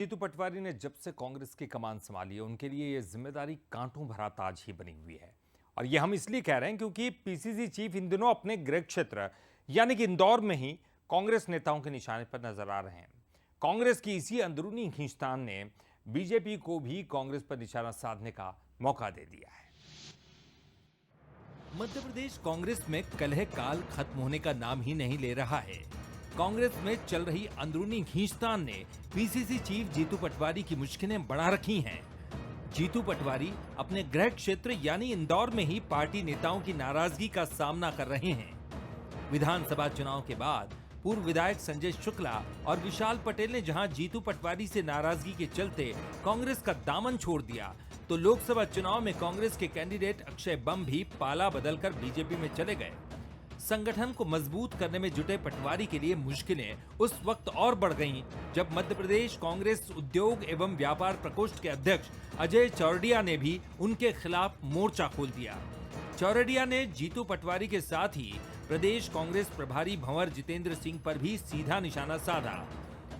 जीतू पटवारी ने जब से कांग्रेस की कमान संभाली है, उनके लिए यह जिम्मेदारी कांटों भरा ताज ही बनी हुई है। और ये हम इसलिए कह रहे हैं क्योंकि पीसीसी चीफ इन दिनों अपने गृह क्षेत्र यानी कि इंदौर में ही कांग्रेस नेताओं के निशाने पर नजर आ रहे हैं। कांग्रेस की इसी अंदरूनी खींचतान ने बीजेपी को भी कांग्रेस पर निशाना साधने का मौका दे दिया है। मध्य प्रदेश कांग्रेस में कलह काल खत्म होने का नाम ही नहीं ले रहा है। कांग्रेस में चल रही अंदरूनी खींचतान ने पीसीसी चीफ जीतू पटवारी की मुश्किलें बढ़ा रखी हैं। जीतू पटवारी अपने गृह क्षेत्र यानी इंदौर में ही पार्टी नेताओं की नाराजगी का सामना कर रहे हैं। विधानसभा चुनाव के बाद पूर्व विधायक संजय शुक्ला और विशाल पटेल ने जहां जीतू पटवारी से नाराजगी के चलते कांग्रेस का दामन छोड़ दिया, तो लोकसभा चुनाव में कांग्रेस के कैंडिडेट अक्षय बम भी पाला बदलकर बीजेपी में चले गए। संगठन को मजबूत करने में जुटे पटवारी के लिए मुश्किलें उस वक्त और बढ़ गईं जब मध्य प्रदेश कांग्रेस उद्योग एवं व्यापार प्रकोष्ठ के अध्यक्ष अजय चौरडिया ने भी उनके खिलाफ मोर्चा खोल दिया। चौरडिया ने जीतू पटवारी के साथ ही प्रदेश कांग्रेस प्रभारी भंवर जितेंद्र सिंह पर भी सीधा निशाना साधा।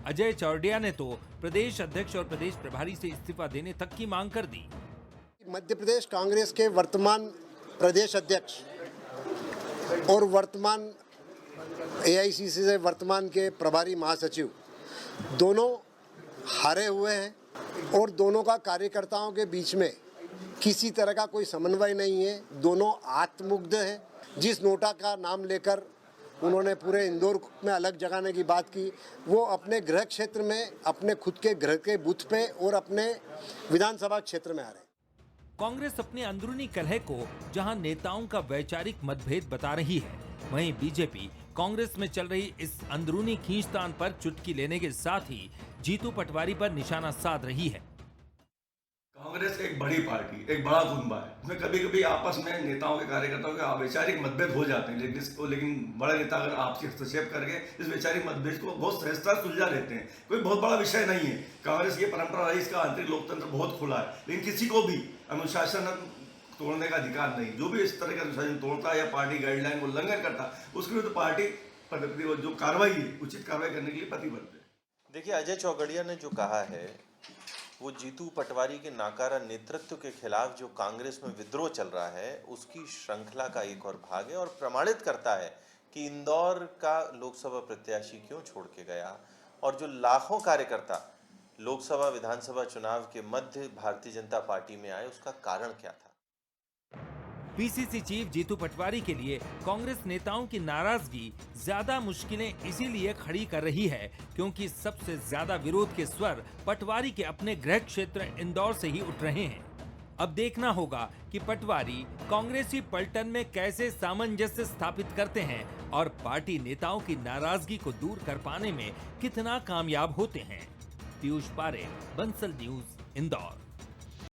अजय चौरडिया ने तो प्रदेश अध्यक्ष और प्रदेश प्रभारी से इस्तीफा देने तक की मांग कर दी। मध्य प्रदेश कांग्रेस के वर्तमान प्रदेश अध्यक्ष और वर्तमान एआईसीसी से वर्तमान के प्रभारी महासचिव दोनों हारे हुए हैं और दोनों का कार्यकर्ताओं के बीच में किसी तरह का कोई समन्वय नहीं है। दोनों आत्ममुग्ध हैं। जिस नोटा का नाम लेकर उन्होंने पूरे इंदौर में अलग जगाने की बात की, वो अपने गृह क्षेत्र में अपने खुद के गृह के बूथ पे और अपने विधानसभा क्षेत्र में आ रहे हैं। कांग्रेस अपने अंदरूनी कलह को जहां नेताओं का वैचारिक मतभेद बता रही है, वहीं बीजेपी कांग्रेस में चल रही इस अंदरूनी खींचतान पर चुटकी लेने के साथ ही जीतू पटवारी पर निशाना साध रही है। कांग्रेस एक बड़ी पार्टी, एक बड़ा कुनबा है। उसमें कभी कभी आपस में नेताओं के कार्यकर्ताओं के वैचारिक मतभेद हो जाते हैं, लेकिन बड़े नेता अगर आपसी हस्तक्षेप करके इस वैचारिक मतभेद को बहुत सहजता सुलझा लेते हैं। कोई बहुत बड़ा विषय नहीं है। कांग्रेस की परंपरा रही, इसका आंतरिक लोकतंत्र बहुत खुला है, लेकिन किसी को भी अनुशासन तोड़ने का अधिकार नहीं। जो भी इस तरह का अनुशासन तोड़ता है या पार्टी गाइडलाइन को उल्लंघन करता, उसके विरुद्ध पार्टी जो कार्रवाई है, उचित कार्रवाई करने के लिए प्रतिबद्ध है। देखिए, अजय चौरडिया ने जो कहा है वो जीतू पटवारी के नाकारा नेतृत्व के खिलाफ जो कांग्रेस में विद्रोह चल रहा है उसकी श्रृंखला का एक और भाग है और प्रमाणित करता है कि इंदौर का लोकसभा प्रत्याशी क्यों छोड़ के गया और जो लाखों कार्यकर्ता लोकसभा विधानसभा चुनाव के मध्य भारतीय जनता पार्टी में आए उसका कारण क्या था। पीसीसी चीफ जीतू पटवारी के लिए कांग्रेस नेताओं की नाराजगी ज्यादा मुश्किलें इसीलिए खड़ी कर रही है क्योंकि सबसे ज्यादा विरोध के स्वर पटवारी के अपने गृह क्षेत्र इंदौर से ही उठ रहे हैं। अब देखना होगा कि पटवारी कांग्रेसी पलटन में कैसे सामंजस्य स्थापित करते हैं और पार्टी नेताओं की नाराजगी को दूर कर पाने में कितना कामयाब होते हैं। पीयूष पारे, बंसल न्यूज, इंदौर।